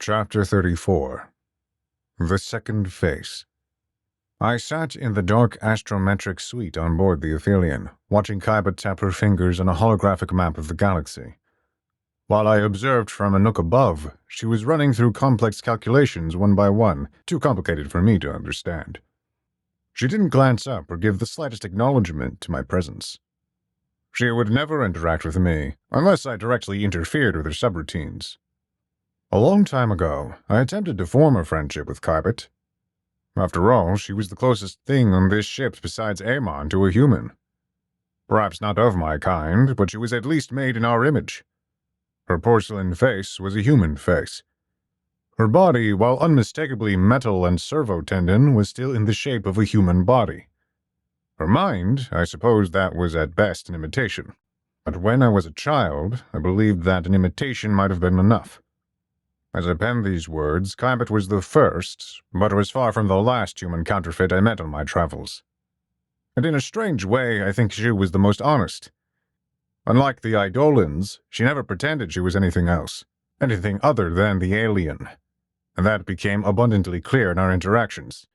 Chapter 34. The Second Face. I sat in the dark astrometric suite on board the Athelion, watching Kaiba tap her fingers on a holographic map of the galaxy. While I observed from a nook above, she was running through complex calculations one by one, too complicated for me to understand. She didn't glance up or give the slightest acknowledgement to my presence. She would never interact with me, unless I directly interfered with her subroutines. A long time ago, I attempted to form a friendship with Kybet. After all, she was the closest thing on this ship besides Amon to a human. Perhaps not of my kind, but she was at least made in our image. Her porcelain face was a human face. Her body, while unmistakably metal and servo-tendon, was still in the shape of a human body. Her mind, I suppose that was at best an imitation. But when I was a child, I believed that an imitation might have been enough. As I penned these words, Kybet was the first, but was far from the last human counterfeit I met on my travels. And in a strange way, I think she was the most honest. Unlike the Eidolons, she never pretended she was anything else, anything other than the alien, and that became abundantly clear in our interactions.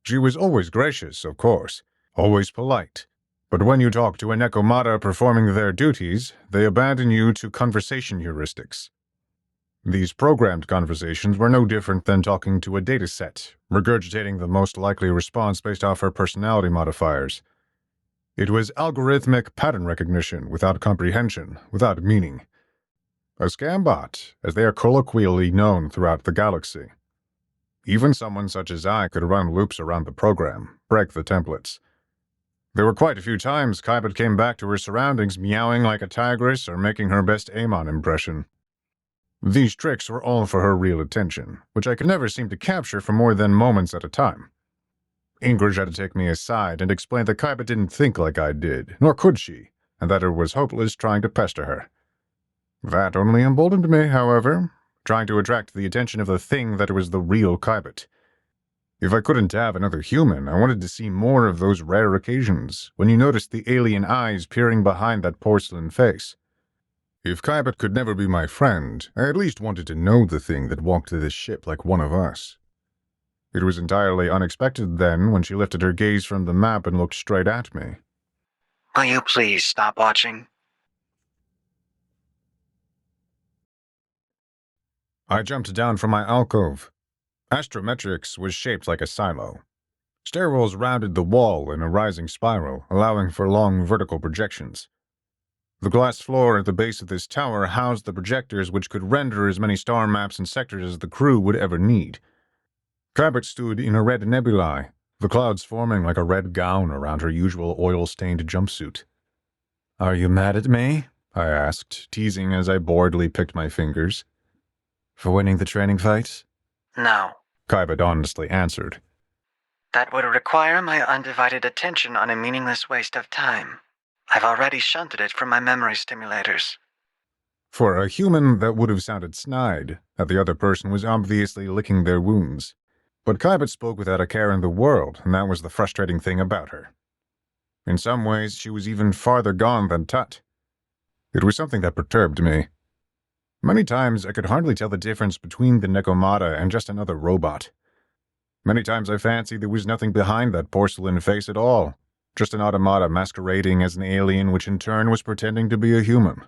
She was always gracious, of course, always polite, but when you talk to a Nekomata performing their duties, they abandon you to conversation heuristics. These programmed conversations were no different than talking to a dataset, regurgitating the most likely response based off her personality modifiers. It was algorithmic pattern recognition without comprehension, without meaning. A scambot, as they are colloquially known throughout the galaxy. Even someone such as I could run loops around the program, break the templates. There were quite a few times Kybet came back to her surroundings meowing like a tigress or making her best Amon impression. These tricks were all for her real attention, which I could never seem to capture for more than moments at a time. Ingrid had to take me aside and explain that Kybet didn't think like I did, nor could she, and that it was hopeless trying to pester her. That only emboldened me, however, trying to attract the attention of the thing that was the real Kybet. If I couldn't have another human, I wanted to see more of those rare occasions, when you noticed the alien eyes peering behind that porcelain face. If Kybet could never be my friend, I at least wanted to know the thing that walked this ship like one of us. It was entirely unexpected then when she lifted her gaze from the map and looked straight at me. Will you please stop watching? I jumped down from my alcove. Astrometrics was shaped like a silo. Stairwells rounded the wall in a rising spiral, allowing for long vertical projections. The glass floor at the base of this tower housed the projectors which could render as many star maps and sectors as the crew would ever need. Kybet stood in a red nebulae, the clouds forming like a red gown around her usual oil-stained jumpsuit. "Are you mad at me?" I asked, teasing as I boredly picked my fingers. "For winning the training fight?" No. Kybet honestly answered. That would require my undivided attention on a meaningless waste of time. I've already shunted it from my memory stimulators. For a human, that would have sounded snide, that the other person was obviously licking their wounds. But Kybet spoke without a care in the world, and that was the frustrating thing about her. In some ways, she was even farther gone than Tut. It was something that perturbed me. Many times, I could hardly tell the difference between the Nekomata and just another robot. Many times I fancied there was nothing behind that porcelain face at all. Just an automata masquerading as an alien which in turn was pretending to be a human.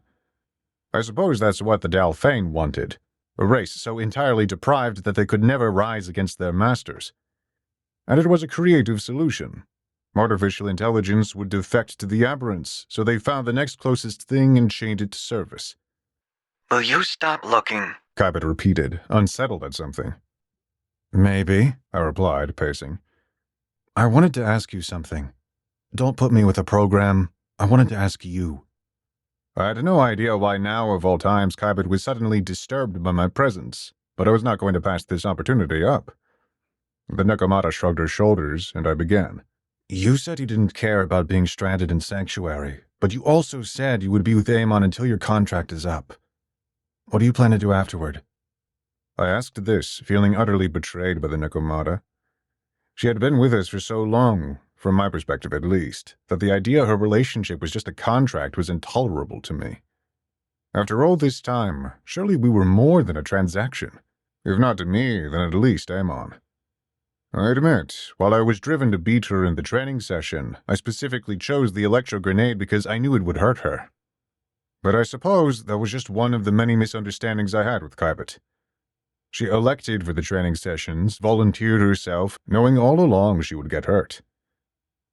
I suppose that's what the Dalphane wanted, a race so entirely deprived that they could never rise against their masters. And it was a creative solution. Artificial intelligence would defect to the aberrants, so they found the next closest thing and chained it to service. Will you stop looking? Kybet repeated, unsettled at something. "Maybe," I replied, pacing. "I wanted to ask you something. Don't put me with a program. I wanted to ask you." I had no idea why now, of all times, Kybet was suddenly disturbed by my presence, but I was not going to pass this opportunity up. The Nekomata shrugged her shoulders, and I began. "You said you didn't care about being stranded in Sanctuary, but you also said you would be with Amon until your contract is up. What do you plan to do afterward?" I asked this, feeling utterly betrayed by the Nekomata. She had been with us for so long, from my perspective at least, that the idea her relationship was just a contract was intolerable to me. After all this time, surely we were more than a transaction. If not to me, then at least Amon. I admit, while I was driven to beat her in the training session, I specifically chose the electro grenade because I knew it would hurt her. But I suppose that was just one of the many misunderstandings I had with Kybet. She elected for the training sessions, volunteered herself, knowing all along she would get hurt.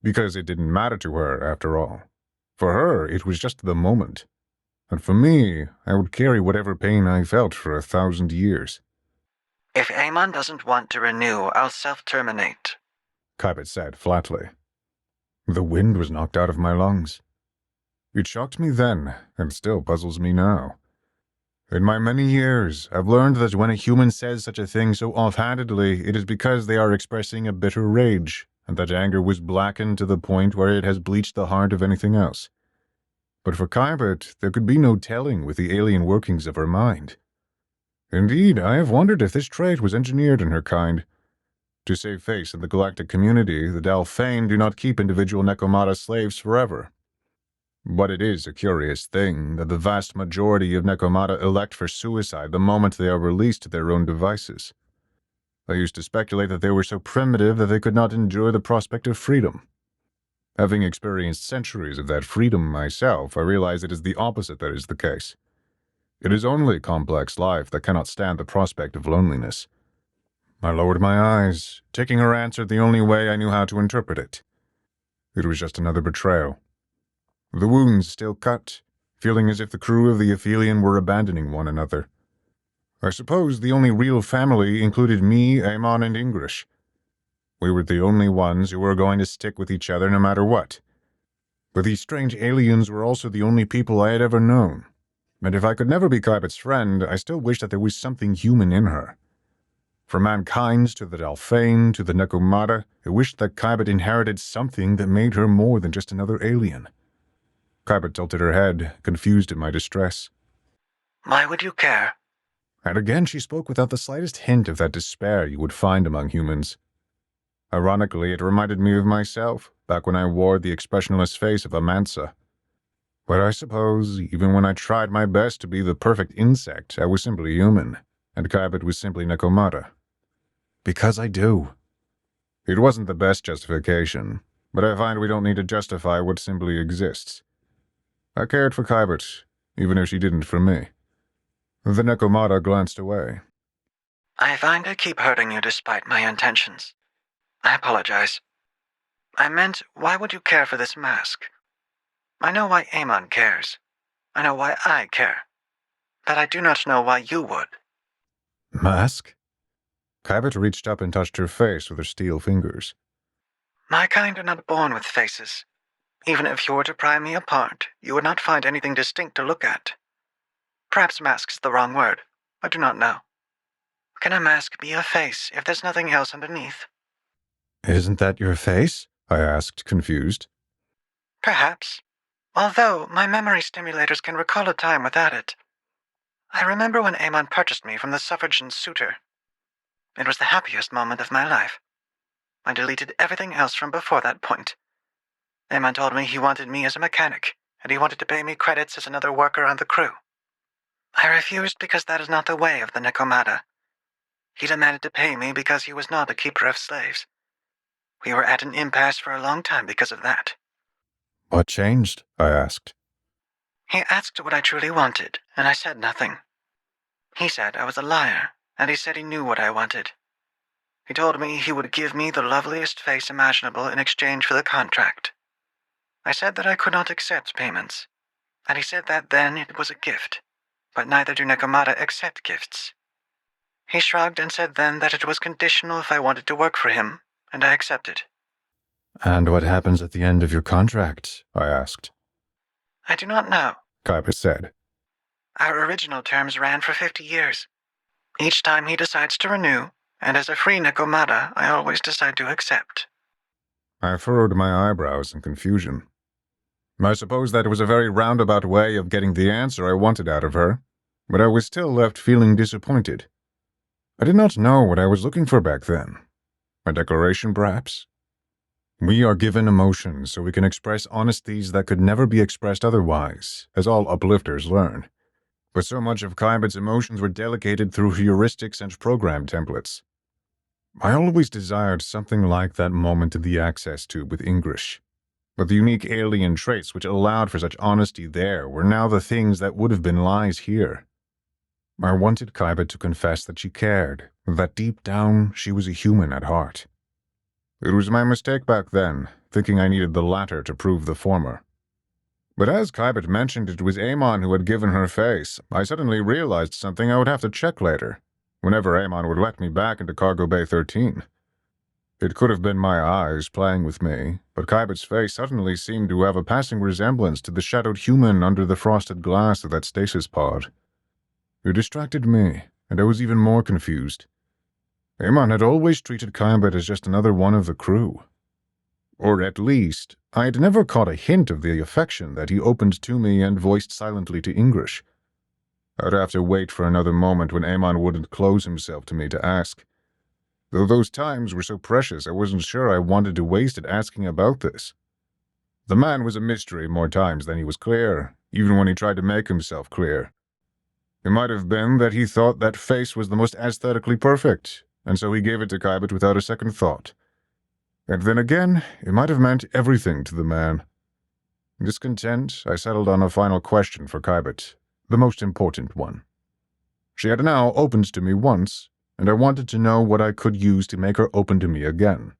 Because it didn't matter to her, after all. For her, it was just the moment. And for me, I would carry whatever pain I felt for 1,000 years. If Amon doesn't want to renew, I'll self-terminate, Kybet said flatly. The wind was knocked out of my lungs. It shocked me then, and still puzzles me now. In my many years, I've learned that when a human says such a thing so offhandedly, it is because they are expressing a bitter rage, and that anger was blackened to the point where it has bleached the heart of anything else. But for Kybet, there could be no telling with the alien workings of her mind. Indeed, I have wondered if this trait was engineered in her kind. To save face in the galactic community, the Dalfane do not keep individual Necomata slaves forever. But it is a curious thing that the vast majority of Necomata elect for suicide the moment they are released to their own devices. I used to speculate that they were so primitive that they could not endure the prospect of freedom. Having experienced centuries of that freedom myself, I realize it is the opposite that is the case. It is only complex life that cannot stand the prospect of loneliness. I lowered my eyes, taking her answer the only way I knew how to interpret it. It was just another betrayal. The wounds still cut, feeling as if the crew of the Aphelion were abandoning one another. I suppose the only real family included me, Amon, and Ingrish. We were the only ones who were going to stick with each other no matter what. But these strange aliens were also the only people I had ever known. And if I could never be Kybet's friend, I still wish that there was something human in her. From mankind to the Dalfane to the Necomata, I wished that Kybet inherited something that made her more than just another alien. Kybet tilted her head, confused at my distress. Why would you care? And again she spoke without the slightest hint of that despair you would find among humans. Ironically, it reminded me of myself, back when I wore the expressionless face of a Mansa. But I suppose, even when I tried my best to be the perfect insect, I was simply human, and Kybet was simply Necomata. Because I do. It wasn't the best justification, but I find we don't need to justify what simply exists. I cared for Kybet, even if she didn't for me. The Necomata glanced away. I find I keep hurting you despite my intentions. I apologize. I meant, why would you care for this mask? I know why Amon cares. I know why I care. But I do not know why you would. Mask? Kybet reached up and touched her face with her steel fingers. My kind are not born with faces. Even if you were to pry me apart, you would not find anything distinct to look at. Perhaps mask is the wrong word. I do not know. Can a mask be a face if there's nothing else underneath? Isn't that your face? I asked, confused. Perhaps. Although my memory stimulators can recall a time without it. I remember when Amon purchased me from the suffragan suitor. It was the happiest moment of my life. I deleted everything else from before that point. Amon told me he wanted me as a mechanic, and he wanted to pay me credits as another worker on the crew. I refused because that is not the way of the Necomata. He demanded to pay me because he was not a keeper of slaves. We were at an impasse for a long time because of that. What changed? I asked. He asked what I truly wanted, and I said nothing. He said I was a liar, and he said he knew what I wanted. He told me he would give me the loveliest face imaginable in exchange for the contract. I said that I could not accept payments, and he said that then it was a gift, but neither do Necomata accept gifts. He shrugged and said then that it was conditional if I wanted to work for him, and I accepted. And what happens at the end of your contract? I asked. I do not know, Kybet said. Our original terms ran for 50 years. Each time he decides to renew, and as a free Necomata, I always decide to accept. I furrowed my eyebrows in confusion. I suppose that was a very roundabout way of getting the answer I wanted out of her, but I was still left feeling disappointed. I did not know what I was looking for back then. A declaration, perhaps? We are given emotions so we can express honesties that could never be expressed otherwise, as all uplifters learn. but so much of Kybet's emotions were delegated through heuristics and program templates. I always desired something like that moment in the access tube with English, but the unique alien traits which allowed for such honesty there were now the things that would have been lies here. I wanted Kybet to confess that she cared, that deep down she was a human at heart. It was my mistake back then, thinking I needed the latter to prove the former. But as Kybet mentioned it was Amon who had given her face, I suddenly realized something I would have to check later, whenever Amon would let me back into Cargo Bay 13. It could have been my eyes playing with me, but Kybet's face suddenly seemed to have a passing resemblance to the shadowed human under the frosted glass of that stasis pod. It distracted me, and I was even more confused. Amon had always treated Kybet as just another one of the crew. Or at least, I had never caught a hint of the affection that he opened to me and voiced silently to English. I'd have to wait for another moment when Amon wouldn't close himself to me to ask. Though those times were so precious, I wasn't sure I wanted to waste it asking about this. The man was a mystery more times than he was clear, even when he tried to make himself clear. It might have been that he thought that face was the most aesthetically perfect, and so he gave it to Kybet without a second thought. And then again, it might have meant everything to the man. Discontent, I settled on a final question for Kybet, the most important one. She had now opened to me once, and I wanted to know what I could use to make her open to me again.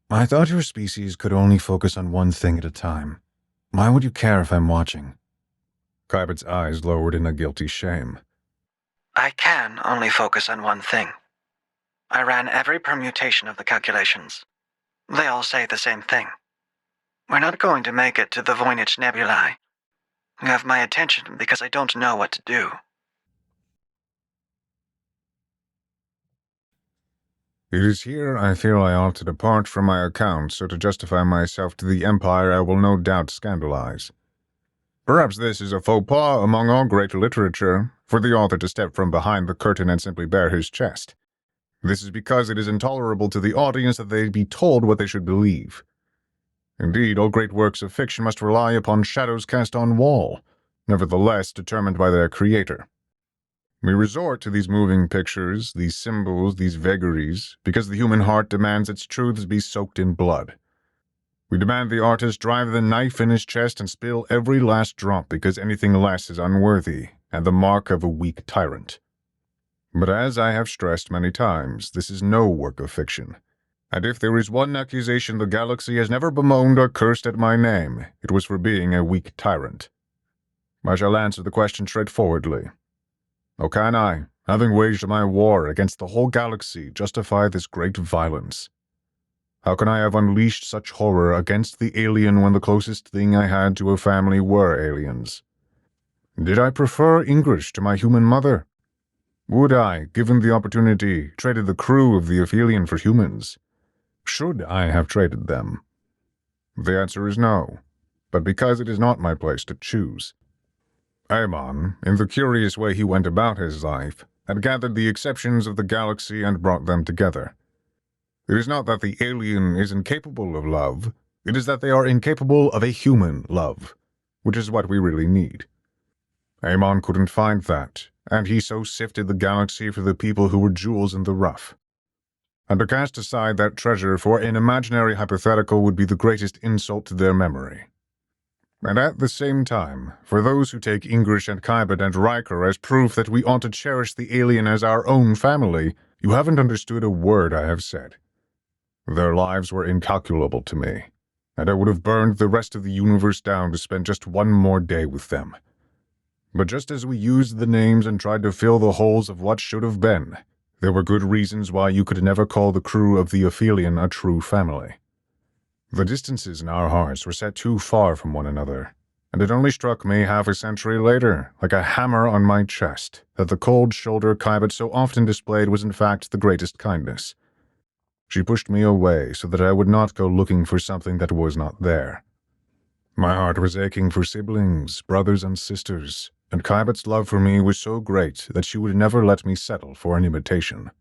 I thought your species could only focus on one thing at a time. Why would you care if I'm watching? Kybet's eyes lowered in a guilty shame. I can only focus on one thing. I ran every permutation of the calculations. They all say the same thing. We're not going to make it to the Voynich Nebulae. You have my attention because I don't know what to do. It is here I feel I ought to depart from my account so to justify myself to the Empire I will no doubt scandalize. Perhaps this is a faux pas among all great literature, for the author to step from behind the curtain and simply bare his chest. This is because it is intolerable to the audience that they be told what they should believe. Indeed, all great works of fiction must rely upon shadows cast on wall, nevertheless determined by their creator. We resort to these moving pictures, these symbols, these vagaries, because the human heart demands its truths be soaked in blood. We demand the artist drive the knife in his chest and spill every last drop because anything less is unworthy and the mark of a weak tyrant. But as I have stressed many times, this is no work of fiction, and if there is one accusation the galaxy has never bemoaned or cursed at my name, it was for being a weak tyrant. I shall answer the question straightforwardly. How can I, having waged my war against the whole galaxy, justify this great violence? How can I have unleashed such horror against the alien when the closest thing I had to a family were aliens? Did I prefer English to my human mother? Would I, given the opportunity, traded the crew of the Aphelion for humans? Should I have traded them? The answer is no, but because it is not my place to choose. Amon, in the curious way he went about his life, had gathered the exceptions of the galaxy and brought them together. It is not that the alien is incapable of love, it is that they are incapable of a human love, which is what we really need. Amon couldn't find that, and he so sifted the galaxy for the people who were jewels in the rough. And to cast aside that treasure for an imaginary hypothetical would be the greatest insult to their memory. And at the same time, for those who take English and Kybet and Riker as proof that we ought to cherish the alien as our own family, you haven't understood a word I have said. Their lives were incalculable to me, and I would have burned the rest of the universe down to spend just one more day with them. But just as we used the names and tried to fill the holes of what should have been, there were good reasons why you could never call the crew of the Aphelion a true family. The distances in our hearts were set too far from one another, and it only struck me half a century later, like a hammer on my chest, that the cold shoulder Kybet so often displayed was in fact the greatest kindness. She pushed me away so that I would not go looking for something that was not there. My heart was aching for siblings, brothers and sisters, and Kybet's love for me was so great that she would never let me settle for an imitation.